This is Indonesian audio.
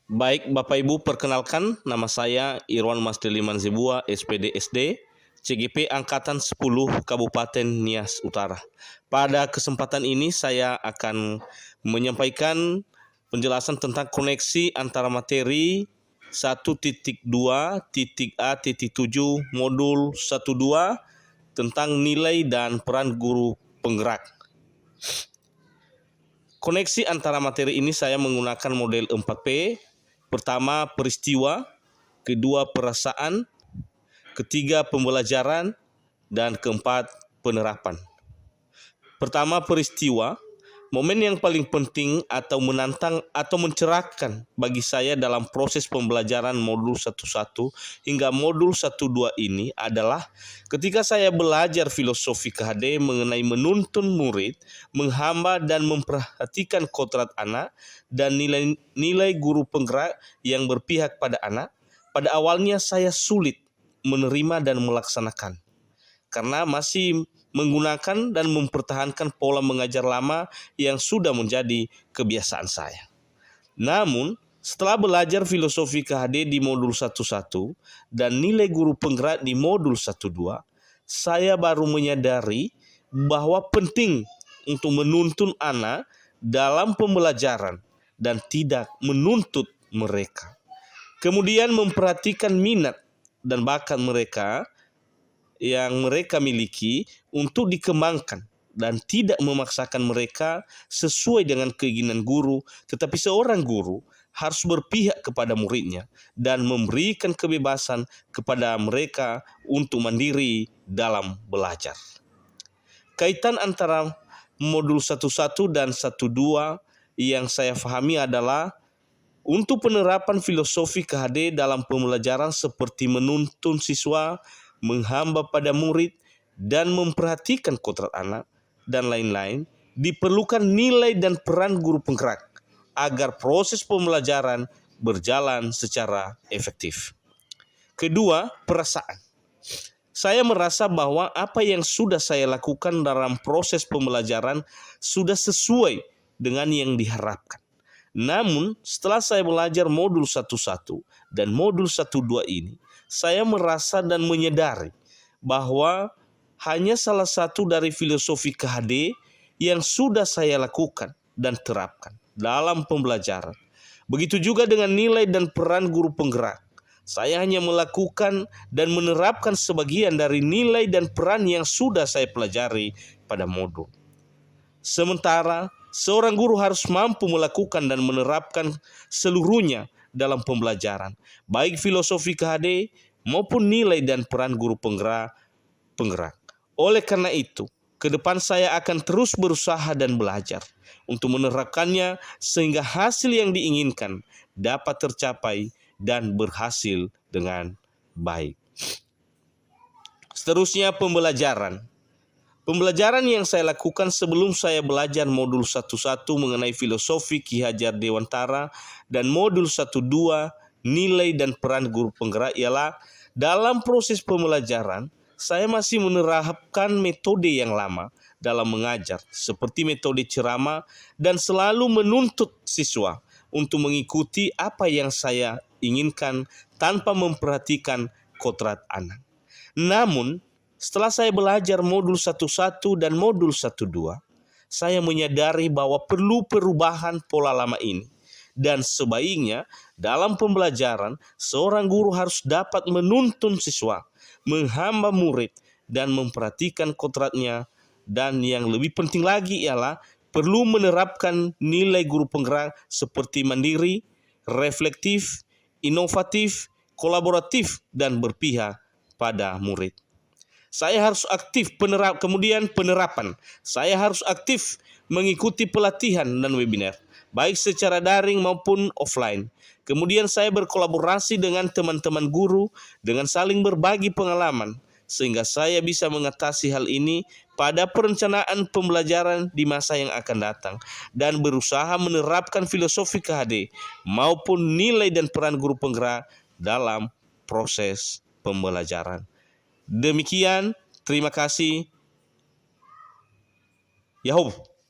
Baik Bapak Ibu, perkenalkan nama saya Irwan Masdeliman Zebua, SPD SD, CGP Angkatan 10 Kabupaten Nias Utara. Pada kesempatan ini saya akan menyampaikan penjelasan tentang koneksi antara materi 1.2.A.7 modul 12 tentang nilai dan peran guru penggerak. Koneksi antara materi ini saya menggunakan model 4P. Pertama, peristiwa. Kedua, perasaan. Ketiga, pembelajaran. Dan keempat, penerapan. Pertama, peristiwa. Momen yang paling penting atau menantang atau mencerahkan bagi saya dalam proses pembelajaran modul 11 hingga modul 12 ini adalah ketika saya belajar filosofi KHD mengenai menuntun murid, menghamba dan memperhatikan kodrat anak dan nilai-nilai guru penggerak yang berpihak pada anak. Pada awalnya saya sulit menerima dan melaksanakan karena masih menggunakan dan mempertahankan pola mengajar lama yang sudah menjadi kebiasaan saya. Namun, setelah belajar filosofi KHD di modul 11 dan nilai guru penggerak di modul 12, saya baru menyadari bahwa penting untuk menuntun anak dalam pembelajaran dan tidak menuntut mereka. Kemudian memperhatikan minat dan bakat mereka yang mereka miliki untuk dikembangkan dan tidak memaksakan mereka sesuai dengan keinginan guru, tetapi seorang guru harus berpihak kepada muridnya dan memberikan kebebasan kepada mereka untuk mandiri dalam belajar. Kaitan antara modul 11 dan 12 yang saya pahami adalah untuk penerapan filosofi KHD dalam pembelajaran seperti menuntun siswa, menghamba pada murid, dan memperhatikan kodrat anak, dan lain-lain, diperlukan nilai dan peran guru penggerak agar proses pembelajaran berjalan secara efektif. Kedua, perasaan. Saya merasa bahwa apa yang sudah saya lakukan dalam proses pembelajaran sudah sesuai dengan yang diharapkan. Namun, setelah saya belajar modul 11 dan modul 12 ini, saya merasa dan menyadari bahwa hanya salah satu dari filosofi KHD yang sudah saya lakukan dan terapkan dalam pembelajaran. Begitu juga dengan nilai dan peran guru penggerak. Saya hanya melakukan dan menerapkan sebagian dari nilai dan peran yang sudah saya pelajari pada modul. Sementara seorang guru harus mampu melakukan dan menerapkan seluruhnya dalam pembelajaran, baik filosofi KHD maupun nilai dan peran guru penggerak. Oleh karena itu, ke depan saya akan terus berusaha dan belajar untuk menerapkannya sehingga hasil yang diinginkan dapat tercapai dan berhasil dengan baik. Seterusnya, pembelajaran. Pembelajaran yang saya lakukan sebelum saya belajar modul 11 mengenai filosofi Ki Hajar Dewantara dan modul 12 nilai dan peran guru penggerak ialah dalam proses pembelajaran saya masih menerapkan metode yang lama dalam mengajar seperti metode ceramah dan selalu menuntut siswa untuk mengikuti apa yang saya inginkan tanpa memperhatikan kodrat anak. Namun, setelah saya belajar modul 11 dan modul 12, saya menyadari bahwa perlu perubahan pola lama ini. Dan sebaiknya dalam pembelajaran, seorang guru harus dapat menuntun siswa, menghamba murid, dan memperhatikan kodratnya. Dan yang lebih penting lagi ialah perlu menerapkan nilai guru penggerak seperti mandiri, reflektif, inovatif, kolaboratif, dan berpihak pada murid. Saya harus aktif penerapan. Saya harus aktif mengikuti pelatihan dan webinar, baik secara daring maupun offline. Kemudian saya berkolaborasi dengan teman-teman guru dengan saling berbagi pengalaman, sehingga saya bisa mengatasi hal ini pada perencanaan pembelajaran di masa yang akan datang dan berusaha menerapkan filosofi KHD maupun nilai dan peran guru penggerak dalam proses pembelajaran. Demikian, terima kasih. Yahoo.